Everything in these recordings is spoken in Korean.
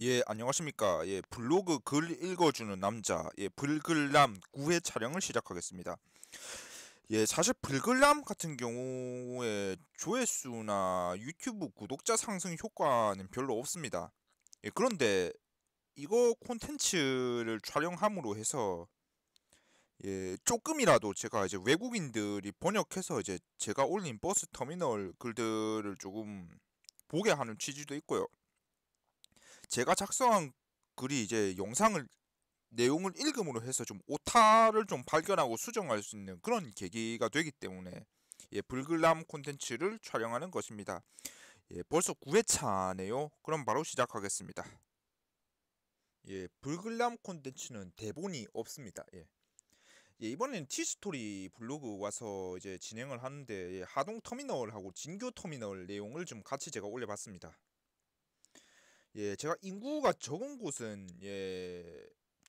예, 안녕하십니까. 예, 블로그 글 읽어주는 남자, 예, 불글남 9회 촬영을 시작하겠습니다. 예, 사실 불글남 같은 경우에 조회수나 유튜브 구독자 상승 효과는 별로 없습니다. 예, 그런데 이거 콘텐츠를 촬영함으로 해서 조금이라도 제가 이제 외국인들이 번역해서 이제 제가 올린 버스 터미널 글들을 조금 보게 하는 취지도 있고요. 제가 작성한 글이 이제 영상을 내용을 읽음으로 해서 좀 오타를 좀 발견하고 수정할 수 있는 그런 계기가 되기 때문에 불글람 콘텐츠를 촬영하는 것입니다. 벌써 9회차네요. 그럼 바로 시작하겠습니다. 불글람 콘텐츠는 대본이 없습니다. 이번에는 티스토리 블로그 와서 이제 진행을 하는데 하동 터미널하고 진교 터미널 내용을 좀 같이 제가 올려봤습니다. 제가 인구가 적은 곳은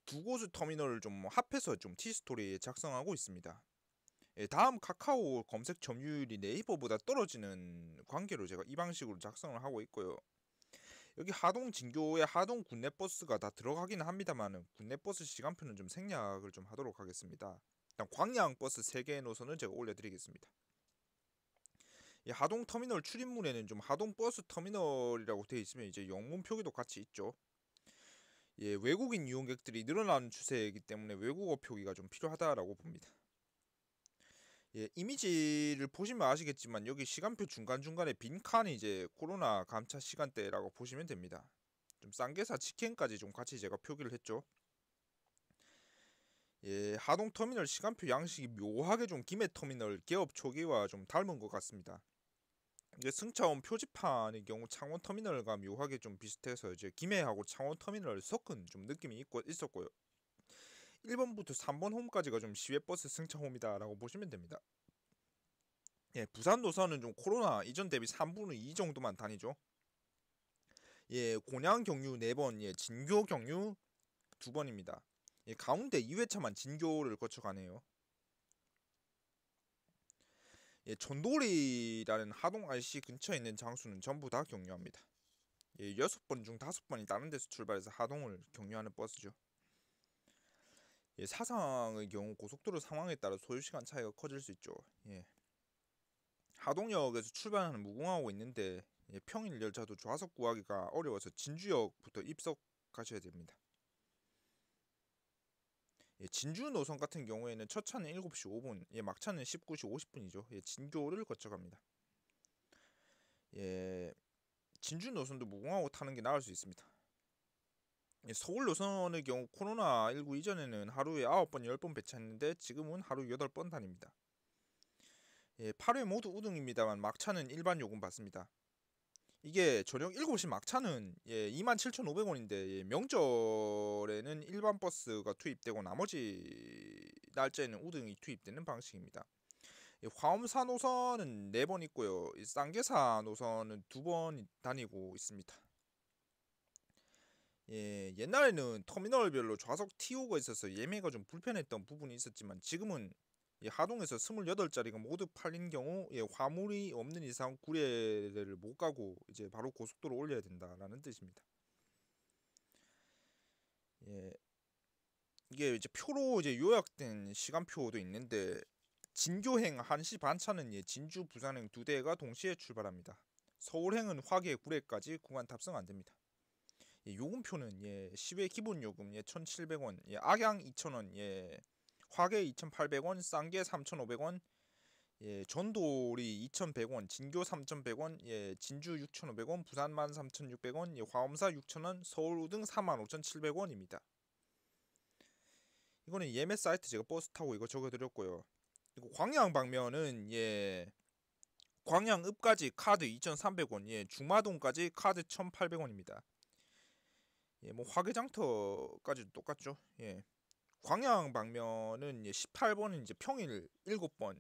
두 곳의 터미널을 좀 합해서 좀 티스토리에 작성하고 있습니다. 다음 카카오 검색 점유율이 네이버보다 떨어지는 관계로 제가 이 방식으로 작성을 하고 있고요. 여기 하동 진교에 하동 국내버스가 다 들어가기는 합니다만 국내버스 시간표는 좀 생략을 좀 하도록 하겠습니다. 일단 광양버스 3개의 노선을 제가 올려드리겠습니다. 이 하동 터미널 출입문에는 좀 하동 버스 터미널이라고 되어 있으면 이제 영문 표기도 같이 있죠. 외국인 이용객들이 늘어나는 추세이기 때문에 외국어 표기가 좀 필요하다라고 봅니다. 이미지를 보시면 아시겠지만 여기 시간표 중간중간에 빈 칸이 이제 코로나 감차 시간대라고 보시면 됩니다. 좀 쌍계사 직행까지 좀 같이 제가 표기를 했죠. 하동 터미널 시간표 양식이 묘하게 좀 김해 터미널 개업 초기와 좀 닮은 것 같습니다. 이제 승차원 표지판의 경우 창원 터미널과 묘하게 좀 비슷해서 이제 김해하고 창원 터미널 섞은 좀 느낌이 있었고요. 1번부터 3번 홈까지가 좀 시외버스 승차 홈이다라고 보시면 됩니다. 부산 노선은 좀 코로나 이전 대비 3분의 2 정도만 다니죠. 곤양 경유 4번, 진교 경유 2번입니다. 가운데 2회차만 진교를 거쳐가네요. 전돌이라는 하동 IC 근처에 있는 장수는 전부 다 경유합니다. 6번 중 5번이 다른 데서 출발해서 하동을 경유하는 버스죠. 사상의 경우 고속도로 상황에 따라 소요시간 차이가 커질 수 있죠. 하동역에서 출발하는 무궁화호가 있는데 평일 열차도 좌석 구하기가 어려워서 진주역부터 입석하셔야 됩니다. 진주 노선 같은 경우에는 첫 차는 7시 5분, 막차는 19시 50분이죠. 진교를 거쳐갑니다. 진주 노선도 무궁화호 타는 게 나을 수 있습니다. 서울 노선의 경우 코로나19 이전에는 하루에 9번, 10번 배차했는데 지금은 하루 8번 다닙니다. 8회 모두 우등입니다만 막차는 일반 요금 받습니다. 이게 저녁 7시 막차는 27,500원인데 명절에는 일반 버스가 투입되고 나머지 날짜에는 우등이 투입되는 방식입니다. 화엄사 노선은 4번 있고요. 쌍계사 노선은 2번 다니고 있습니다. 옛날에는 터미널별로 좌석 TO가 있어서 예매가 좀 불편했던 부분이 있었지만 지금은 하동에서 28자리가 모두 팔린 경우 화물이 없는 이상 구례를 못 가고 이제 바로 고속도로 올려야 된다라는 뜻입니다. 이게 이제 표로 이제 요약된 시간표도 있는데 진교행 1시 반차는 진주 부산행 2대가 동시에 출발합니다. 서울행은 화계 구례까지 구간 탑승 안 됩니다. 요금표는 시외 기본 요금 1,700원, 악양 2,000원, 화계 2,800원, 쌍계 3,500원, 전돌이 2,100원, 진교 3,100원, 진주 6,500원, 부산 13,600원, 화엄사 6,000원, 서울 우등 45,700원입니다. 이거는 예매 사이트 제가 버스 타고 이거 적어드렸고요. 그리고 광양 방면은 광양읍까지 카드 2,300원, 중마동까지 카드 1,800원입니다. 뭐 화개장터까지도 똑같죠. 광양 방면은 18번은 이제 평일 7번,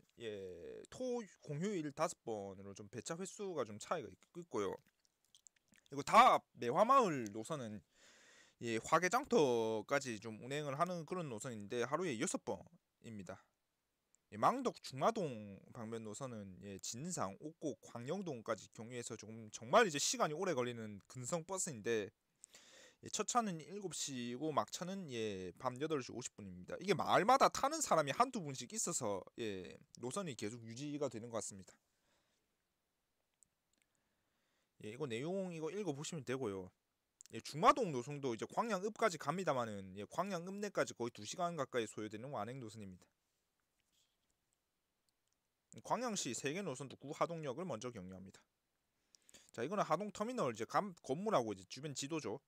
토 공휴일 5번으로 좀 배차 횟수가 좀 차이가 있고요. 그리고 다 매화마을 노선은 화개장터까지 좀 운행을 하는 그런 노선인데 하루에 6번입니다. 망덕 중마동 방면 노선은 진상, 옥곡, 광영동까지 경유해서 조금 정말 이제 시간이 오래 걸리는 근성 버스인데 첫 차는 7시고 막차는 밤 8시 50분입니다. 이게 마을마다 타는 사람이 한두 분씩 있어서 노선이 계속 유지가 되는 것 같습니다. 이거 내용 이거 읽어보시면 되고요. 중마동 노선도 이제 광양읍까지 갑니다만은 광양읍 내까지 거의 2시간 가까이 소요되는 완행 노선입니다. 광양시 세계 노선도 구하동역을 먼저 경유합니다. 자, 이거는 하동 터미널 이제 건물하고 이제 주변 지도죠.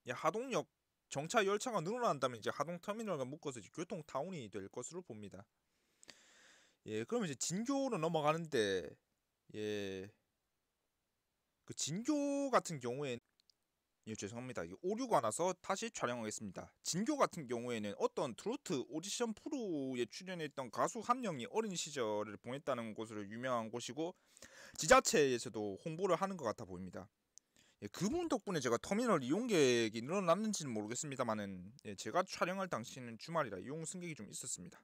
하동역 정차 열차가 늘어난다면 이제 하동 터미널과 묶어서 이제 교통 타운이 될 것으로 봅니다. 그럼 이제 진교로 넘어가는데 그 진교 같은 경우에는 죄송합니다. 오류가 나서 다시 촬영하겠습니다. 진교 같은 경우에는 어떤 트로트 오디션 프로에 출연했던 가수 한 명이 어린 시절을 보냈다는 곳으로 유명한 곳이고 지자체에서도 홍보를 하는 것 같아 보입니다. 그분 덕분에 제가 터미널 이용객이 늘어났는지는 모르겠습니다만은 제가 촬영할 당시는 주말이라 이용 승객이 좀 있었습니다.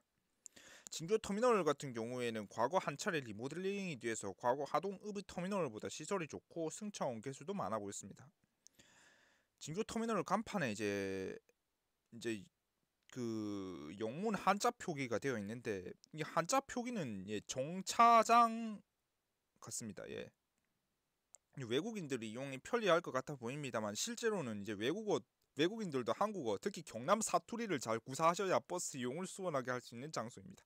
진교 터미널 같은 경우에는 과거 한 차례 리모델링이 돼서 과거 하동 읍의 터미널보다 시설이 좋고 승차원 개수도 많아 보였습니다. 진교 터미널 간판에 이제 그 영문 한자 표기가 되어 있는데 이 한자 표기는 정차장 같습니다. 외국인들이 이용이 편리할 것 같아 보입니다만 실제로는 이제 외국인들도 한국어 특히 경남 사투리를 잘 구사하셔야 버스 이용을 수월하게 할 수 있는 장소입니다.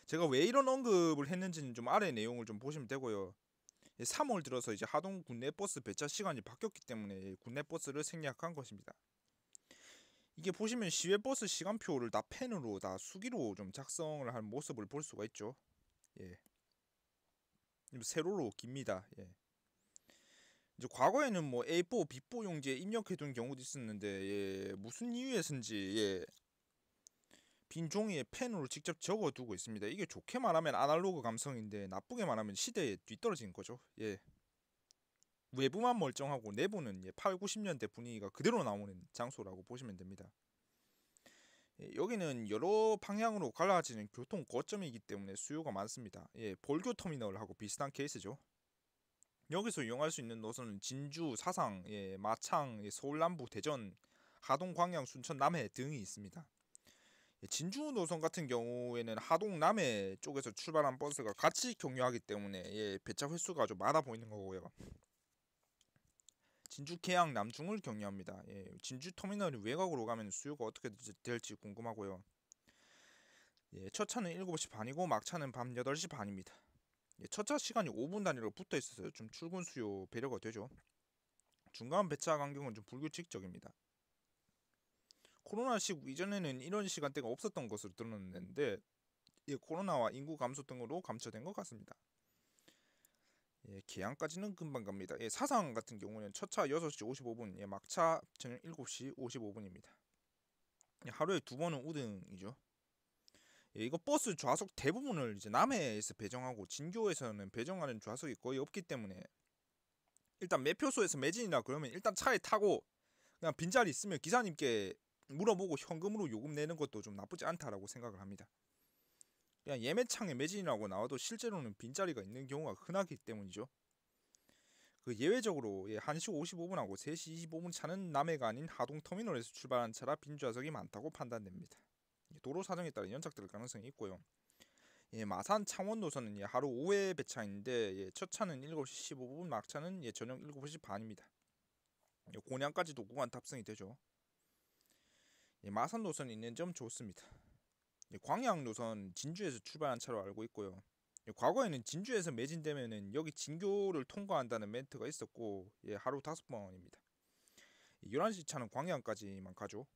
제가 왜 이런 언급을 했는지는 좀 아래 내용을 좀 보시면 되고요. 3월 들어서 이제 하동 국내버스 배차 시간이 바뀌었기 때문에 국내버스를 생략한 것입니다. 이게 보시면 시외버스 시간표를 다 펜으로 다 수기로 좀 작성을 한 모습을 볼 수가 있죠. 세로로 깁니다. 이제 과거에는 뭐 A4, B4 용지에 입력해둔 경우도 있었는데 무슨 이유에서인지 빈 종이에 펜으로 직접 적어두고 있습니다. 이게 좋게 말하면 아날로그 감성인데 나쁘게 말하면 시대에 뒤떨어진 거죠. 외부만 멀쩡하고 내부는 8, 90년대 분위기가 그대로 나오는 장소라고 보시면 됩니다. 여기는 여러 방향으로 갈라지는 교통 거점이기 때문에 수요가 많습니다. 볼교 터미널하고 비슷한 케이스죠. 여기서 이용할 수 있는 노선은 진주, 사상, 마창, 서울 남부, 대전, 하동, 광양, 순천, 남해 등이 있습니다. 진주 노선 같은 경우에는 하동, 남해 쪽에서 출발한 버스가 같이 경유하기 때문에 배차 횟수가 좀 많아 보이는 거고요. 진주, 계양, 남중을 경유합니다. 진주 터미널이 외곽으로 가면 수요가 어떻게 될지 궁금하고요. 첫 차는 7시 반이고 막차는 밤 8시 반입니다. 첫 차 시간이 5분 단위로 붙어 있어서 좀 출근 수요 배려가 되죠. 중간 배차 간격은 좀 불규칙적입니다. 코로나 시국 이전에는 이런 시간대가 없었던 것으로 드러났는데 코로나와 인구 감소 등으로 감춰된 것 같습니다. 계양까지는 금방 갑니다. 사상 같은 경우는 첫차 6시 55분, 막차 저녁 7시 55분입니다. 하루에 2번은 우등이죠. 이거 버스 좌석 대부분을 이제 남해에서 배정하고 진교에서는 배정하는 좌석이 거의 없기 때문에 일단 매표소에서 매진이라 그러면 일단 차에 타고 그냥 빈자리 있으면 기사님께 물어보고 현금으로 요금 내는 것도 좀 나쁘지 않다라고 생각을 합니다. 그냥 예매창에 매진이라고 나와도 실제로는 빈자리가 있는 경우가 흔하기 때문이죠. 그 예외적으로 1시 55분하고 3시 25분 차는 남해가 아닌 하동 터미널에서 출발한 차라 빈 좌석이 많다고 판단됩니다. 도로 사정에 따라 연착될 가능성이 있고요. 마산 창원 노선은 하루 5회 배차인데 첫 차는 7시 15분, 막차는 저녁 7시 반입니다. 곤양까지도 구간 탑승이 되죠. 마산 노선이 있는 점 좋습니다. 광양 노선 진주에서 출발한 차로 알고 있고요. 과거에는 진주에서 매진되면은 여기 진교를 통과한다는 멘트가 있었고 하루 5번입니다. 11시 차는 광양까지만 가죠.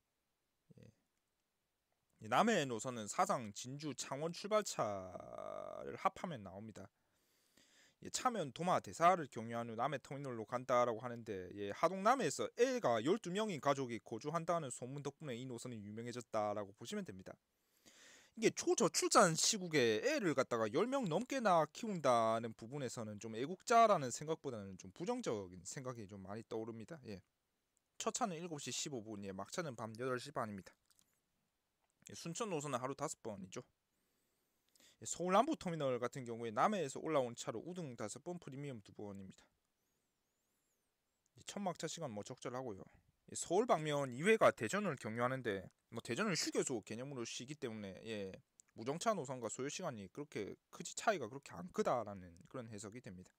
남해 노선은 사상, 진주, 창원 출발차를 합하면 나옵니다. 차면 도마, 대사를 경유한 후 남해 터미널로 간다라고 하는데 하동 남해에서 애가 12명인 가족이 거주한다는 소문 덕분에 이 노선이 유명해졌다라고 보시면 됩니다. 이게 초저출산 시국에 애를 갖다가 10명 넘게나 키운다는 부분에서는 좀 애국자라는 생각보다는 좀 부정적인 생각이 좀 많이 떠오릅니다. 첫 차는 7시 15분, 막차는 밤 8시 반입니다. 순천 노선은 하루 5번이죠. 서울 남부 터미널 같은 경우에 남해에서 올라온 차로 우등 5번, 프리미엄 2번입니다. 천막차 시간 뭐 적절하고요. 서울 방면 2회가 대전을 경유하는데 뭐 대전을 휴게소 개념으로 쉬기 때문에 무정차 노선과 소요 시간이 그렇게 크지 차이가 그렇게 안 크다라는 그런 해석이 됩니다.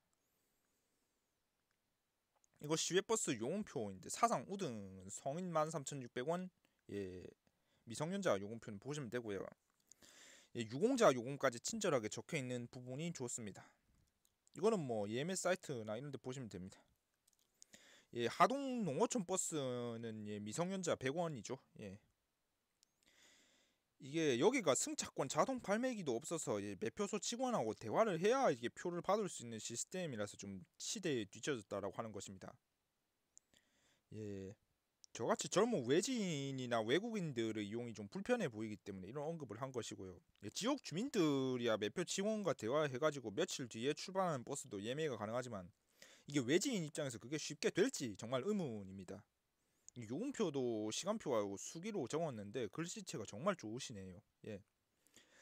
이거 시외버스 요금표인데 사상 우등 성인 13,600원, 미성년자 요금표는 보시면 되고요. 유공자 요금까지 친절하게 적혀 있는 부분이 좋습니다. 이거는 뭐 예매 사이트나 이런 데 보시면 됩니다. 하동 농어촌 버스는 미성년자 100원이죠. 이게 여기가 승차권 자동 발매기도 없어서 매표소 직원하고 대화를 해야 이게 표를 받을 수 있는 시스템이라서 좀 시대에 뒤처졌다라고 하는 것입니다. 저같이 젊은 외지인이나 외국인들의 이용이 좀 불편해 보이기 때문에 이런 언급을 한 것이고요. 지역 주민들이야 매표 직원과 대화해가지고 며칠 뒤에 출발하는 버스도 예매가 가능하지만 이게 외지인 입장에서 그게 쉽게 될지 정말 의문입니다. 요금표도 시간표하고 수기로 적었는데 글씨체가 정말 좋으시네요.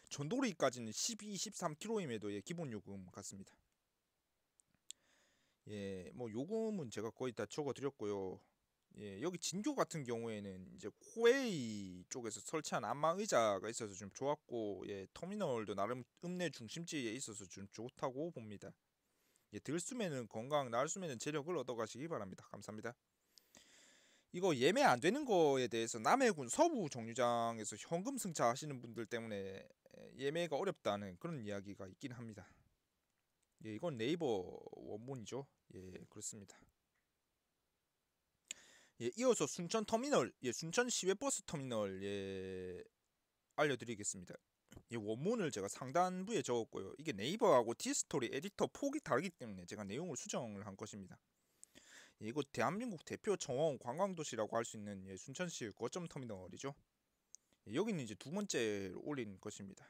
전도리까지는 12, 13km임에도 기본 요금 같습니다. 뭐 요금은 제가 거의 다 적어드렸고요. 여기 진교 같은 경우에는 이제 코웨이 쪽에서 설치한 안마 의자가 있어서 좀 좋았고, 터미널도 나름 읍내 중심지에 있어서 좀 좋다고 봅니다. 들숨에는 건강, 날숨에는 재력을 얻어가시기 바랍니다. 감사합니다. 이거 예매 안 되는 거에 대해서 남해군 서부 정류장에서 현금 승차하시는 분들 때문에 예매가 어렵다는 그런 이야기가 있긴 합니다. 이건 네이버 원문이죠. 그렇습니다. 이어서 순천 터미널, 순천 시외버스 터미널 알려드리겠습니다. 원문을 제가 상단부에 적었고요. 이게 네이버하고 티스토리 에디터 폭이 다르기 때문에 제가 내용을 수정을 한 것입니다. 이거 대한민국 대표 정원 관광도시라고 할 수 있는 순천시 거점 터미널이죠. 여기는 이제 두 번째로 올린 것입니다.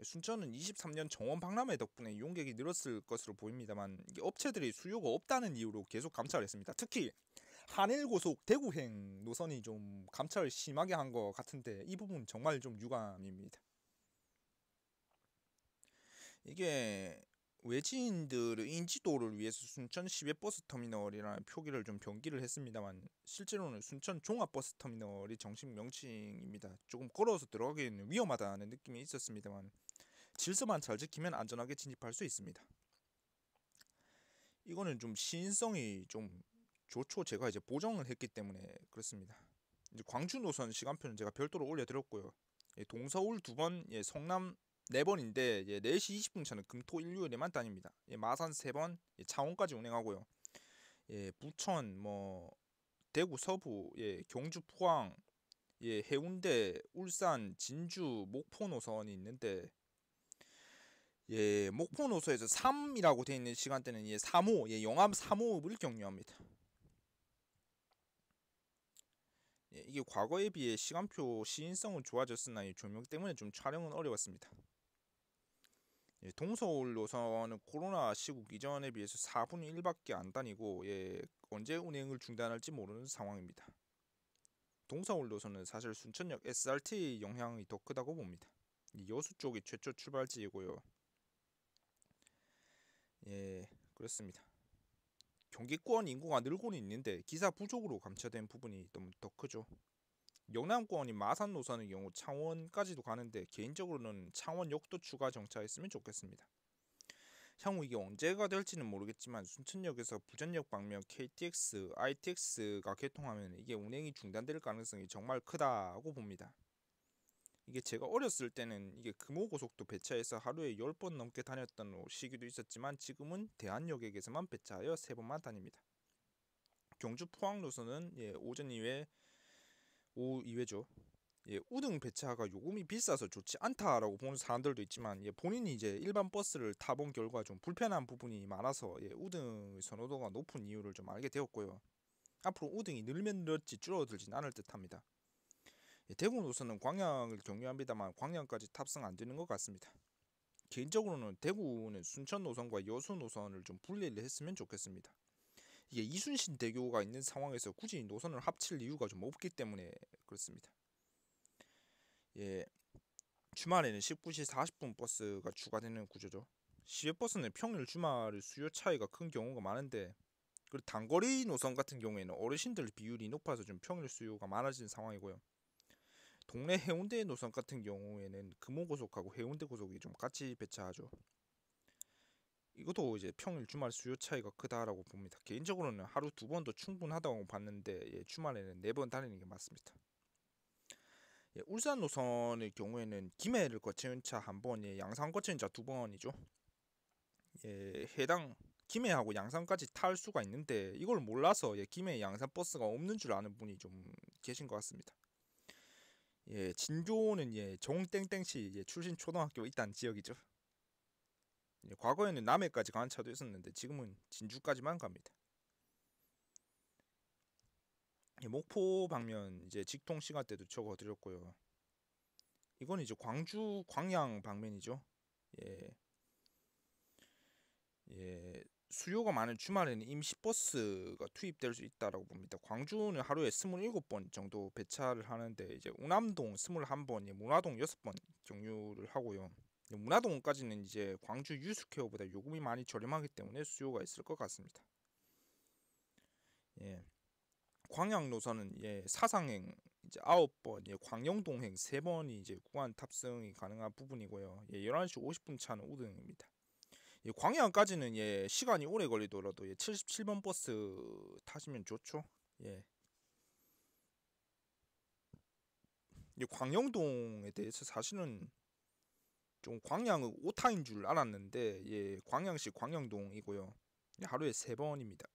순천은 23년 정원 박람회 덕분에 이용객이 늘었을 것으로 보입니다만 이게 업체들이 수요가 없다는 이유로 계속 감찰했습니다. 특히 한일고속 대구행 노선이 좀 감찰을 심하게 한 것 같은데 이 부분 정말 좀 유감입니다. 이게 외지인들의 인지도를 위해서 순천 시외버스 터미널이라는 표기를 좀 변기를 했습니다만 실제로는 순천 종합버스 터미널이 정식 명칭입니다. 조금 걸어서 들어가기에는 위험하다는 느낌이 있었습니다만 질서만 잘 지키면 안전하게 진입할 수 있습니다. 이거는 좀 시인성이 좀 좋죠. 제가 이제 보정을 했기 때문에 그렇습니다. 이제 광주 노선 시간표는 제가 별도로 올려드렸고요. 동서울 2번, 성남 4번인데 4시 20분 차는 금토 일요일에만 다닙니다. 마산 3번, 창원까지 운행하고요. 부천, 뭐 대구 서부, 경주 포항, 해운대, 울산, 진주, 목포 노선이 있는데 목포 노선에서 3이라고 되어 있는 시간대는 3호, 영암 3호읍을 경유합니다. 이게 과거에 비해 시간표 시인성은 좋아졌으나 조명 때문에 좀 촬영은 어려웠습니다. 동서울 노선은 코로나 시국 이전에 비해서 4분의 1밖에 안 다니고 언제 운행을 중단할지 모르는 상황입니다. 동서울 노선은 사실 순천역 SRT 영향이 더 크다고 봅니다. 여수 쪽이 최초 출발지이고요. 그렇습니다. 경기권 인구가 늘고는 있는데 기사 부족으로 감춰된 부분이 좀 더 크죠. 영남권인 마산 노선의 경우 창원까지도 가는데 개인적으로는 창원역도 추가 정차했으면 좋겠습니다. 향후 이게 언제가 될지는 모르겠지만 순천역에서 부전역 방면 KTX, ITX가 개통하면 이게 운행이 중단될 가능성이 정말 크다고 봅니다. 이게 제가 어렸을 때는 이게 금호고속도 배차해서 하루에 10번 넘게 다녔던 시기도 있었지만 지금은 대한여객에서만 배차하여 3번만 다닙니다. 경주 포항 노선은 오전 2회, 오후 2회죠. 우등 배차가 요금이 비싸서 좋지 않다라고 보는 사람들도 있지만 본인이 이제 일반 버스를 타본 결과 좀 불편한 부분이 많아서 우등의 선호도가 높은 이유를 좀 알게 되었고요. 앞으로 우등이 늘면 늘었지 줄어들진 않을 듯합니다. 대구 노선은 광양을 경유합니다만 광양까지 탑승 안 되는 것 같습니다. 개인적으로는 대구는 순천 노선과 여수 노선을 좀 분리를 했으면 좋겠습니다. 이게 이순신 대교가 있는 상황에서 굳이 노선을 합칠 이유가 좀 없기 때문에 그렇습니다. 주말에는 19시 40분 버스가 추가되는 구조죠. 시외버스는 평일 주말 수요 차이가 큰 경우가 많은데 그리고 단거리 노선 같은 경우에는 어르신들 비율이 높아서 좀 평일 수요가 많아진 상황이고요. 동네 해운대 노선 같은 경우에는 금호고속하고 해운대 고속이 좀 같이 배차하죠. 이것도 이제 평일 주말 수요 차이가 크다라고 봅니다. 개인적으로는 하루 2번도 충분하다고 봤는데 예, 주말에는 4번 다니는 게 맞습니다. 예, 울산 노선의 경우에는 김해를 거치는 차 1번, 예, 양산 거치는 차 2번이죠. 예, 해당 김해하고 양산까지 탈 수가 있는데 이걸 몰라서 예, 김해 양산 버스가 없는 줄 아는 분이 좀 계신 것 같습니다. 예, 진교는 예, 정땡땡시 예, 출신 초등학교 있다는 지역이죠. 예, 과거에는 남해까지 가는 차도 있었는데 지금은 진주까지만 갑니다. 예, 목포 방면 이제 직통 시간대도 적어드렸고요. 이건 이제 광주 광양 방면이죠. 예, 예, 수요가 많은 주말에는 임시버스가 투입될 수 있다라고 봅니다. 광주는 하루에 27번 정도 배차를 하는데 이제 우남동 21번, 예, 문화동 6번 경유를 하고요. 문화동까지는 이제 광주 유스케어보다 요금이 많이 저렴하기 때문에 수요가 있을 것 같습니다. 예, 광양 노선은 예, 사상행 이제 9번, 예, 광영동행 3번이 이제 구간 탑승이 가능한 부분이고요. 예, 11시 50분 차는 우등입니다. 예, 광양까지는 예, 시간이 오래 걸리더라도 예, 77번 버스 타시면 좋죠. 예. 이 광영동에 대해서 사실은 좀 광양은 오타인 줄 알았는데 예, 광양시 광영동이고요. 예, 하루에 3번입니다.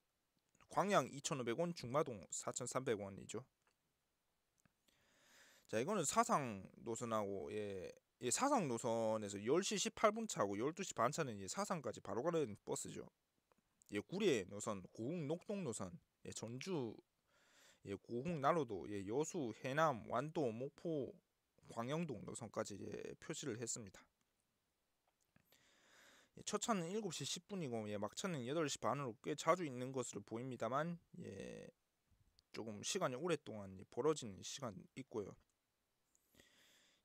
광양 2,500원, 중마동 4,300원이죠. 자, 이거는 사상 노선하고 예, 예, 사상 노선에서 10시 18분 차고 12시 반 차는 예, 사상까지 바로 가는 버스죠. 예, 구례 노선, 고흥 녹동 노선, 예, 전주 예, 고흥 나로도, 예, 여수, 해남, 완도, 목포, 광영동 노선까지 예, 표시를 했습니다. 예, 첫 차는 7시 10분이고 예, 막차는 8시 반으로 꽤 자주 있는 것으로 보입니다만 예, 조금 시간이 오랫동안 벌어지는 시간 있고요.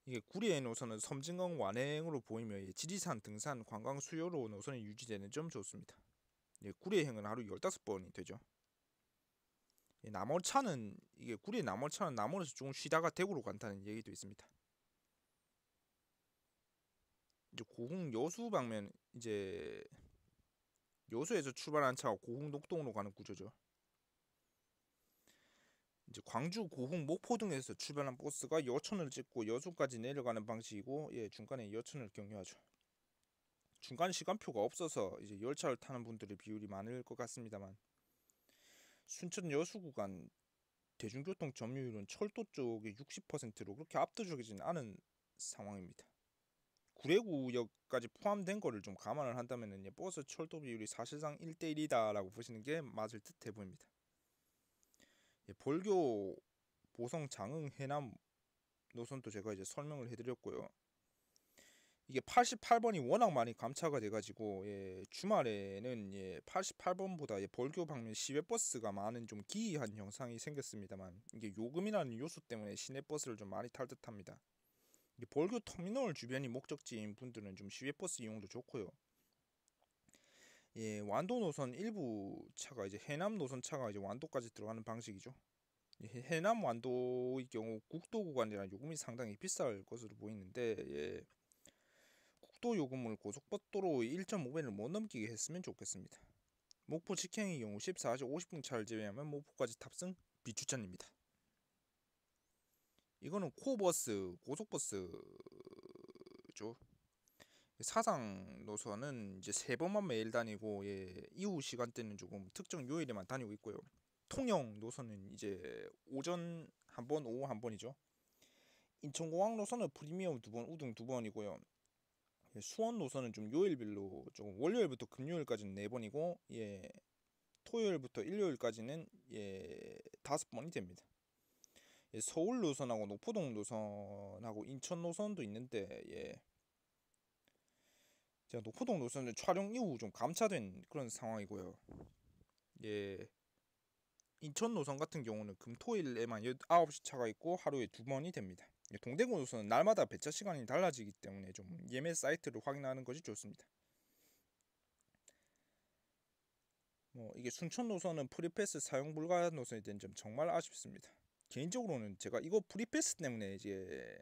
이게 구리의 노선은 섬진강 완행으로 보이며 예, 지리산 등산 관광 수요로 노선이 유지되는 점 좋습니다. 예, 구리행은 하루 15번이 되죠. 예, 남월차는 이게 구리의 남월차는 남월에서 조금 쉬다가 대구로 간다는 얘기도 있습니다. 이제 고흥 여수 방면 이제 여수에서 출발한 차가 고흥 녹동으로 가는 구조죠. 이제 광주, 고흥, 목포 등에서 출발한 버스가 여천을 찍고 여수까지 내려가는 방식이고 예, 중간에 여천을 경유하죠. 중간 시간표가 없어서 이제 열차를 타는 분들의 비율이 많을 것 같습니다만 순천 여수 구간 대중교통 점유율은 철도 쪽의 60%로 그렇게 압도적이진 않은 상황입니다. 구례구역까지 포함된 거를 좀 감안을 한다면 버스 철도 비율이 사실상 1대1이다라고 보시는 게 맞을 듯해 보입니다. 예, 벌교, 보성, 장흥, 해남 노선도 제가 이제 설명을 해드렸고요. 이게 88번이 워낙 많이 감차가 돼가지고 예, 주말에는 예, 88번보다 예, 벌교 방면 시외버스가 많은 좀 기이한 현상이 생겼습니다만 이게 요금이라는 요소 때문에 시내버스를 좀 많이 탈 듯합니다. 벌교 터미널 주변이 목적지인 분들은 좀 시외버스 이용도 좋고요. 예, 완도 노선 일부 차가 이제 해남 노선 차가 이제 완도까지 들어가는 방식이죠. 예, 해남 완도의 경우 국도 구간이라 요금이 상당히 비쌀 것으로 보이는데 예, 국도 요금을 고속버스도로 1.5배를 못 넘기게 했으면 좋겠습니다. 목포 직행의 경우 14시 50분 차를 제외하면 목포까지 탑승 비추천입니다. 이거는 코버스 고속버스죠. 사상 노선은 이제 3번만 매일 다니고 예, 이후 시간대는 조금 특정 요일에만 다니고 있고요. 통영 노선은 이제 오전 한 번, 오후 한 번이죠. 인천공항 노선은 프리미엄 2번, 우등 2번이고요. 예, 수원 노선은 좀 요일별로 조금 월요일부터 금요일까지는 4번이고 예, 토요일부터 일요일까지는 예, 5번이 됩니다. 예, 서울 노선하고 노포동 노선하고 인천 노선도 있는데 예, 제가 노포동 노선은 촬영 이후 좀 감차된 그런 상황이고요. 예, 인천 노선 같은 경우는 금토일에만 9시 차가 있고 하루에 2번이 됩니다. 예, 동대구 노선은 날마다 배차 시간이 달라지기 때문에 좀 예매 사이트를 확인하는 것이 좋습니다. 이게 순천 노선은 프리패스 사용 불가 노선이 된 점 정말 아쉽습니다. 개인적으로는 제가 이거 프리패스 때문에 이제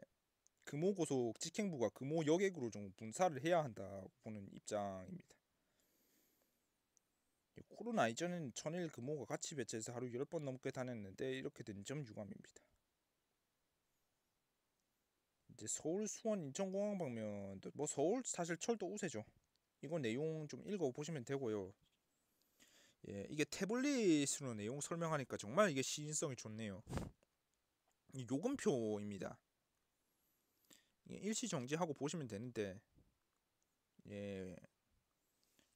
금호고속 직행부가 금호 여객으로 좀 분사를 해야 한다고 보는 입장입니다. 코로나 이전에는 천일 금호가 같이 배치해서 하루 10번 넘게 다녔는데 이렇게 된 점 유감입니다. 이제 서울, 수원, 인천공항 방면 서울 사실 철도 우세죠. 이거 내용 좀 읽어보시면 되고요. 이게 태블릿으로 내용 설명하니까 정말 이게 시인성이 좋네요. 이 요금표입니다. 일시 정지하고 보시면 되는데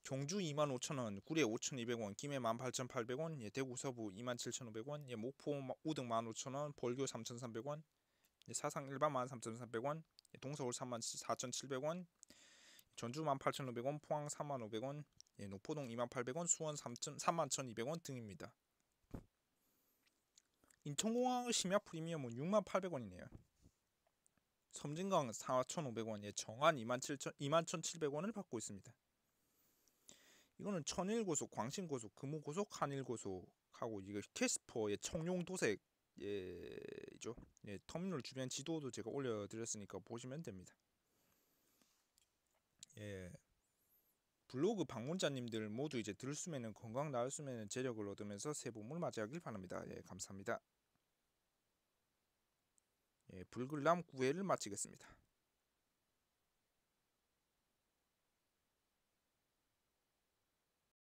경주 25,000원, 구례 5,200원, 김해 18,800원, 대구 서부 27,500원, 목포 우등 15,000원, 벌교 3,300원, 사상 일반 13,300원, 동서울 34,700원, 전주 18,500원, 포항 3,500원, 노포동 28,000원, 수원 31,200원 등입니다. 인천공항 심야 프리미엄은 68,000원이네요. 섬진강 4,500원, 정안 21,700원을 받고 있습니다. 이거는 천일고속, 광신고속, 금호고속, 한일고속하고 이거 캐스퍼의 청룡도색 죠. 터미널 주변 지도도 제가 올려드렸으니까 보시면 됩니다. 블로그 방문자님들 모두 이제 들숨에는 건강, 나을숨에는 재력을 얻으면서 새 봄을 맞이하길 바랍니다. 감사합니다. 불글남 9회를 마치겠습니다.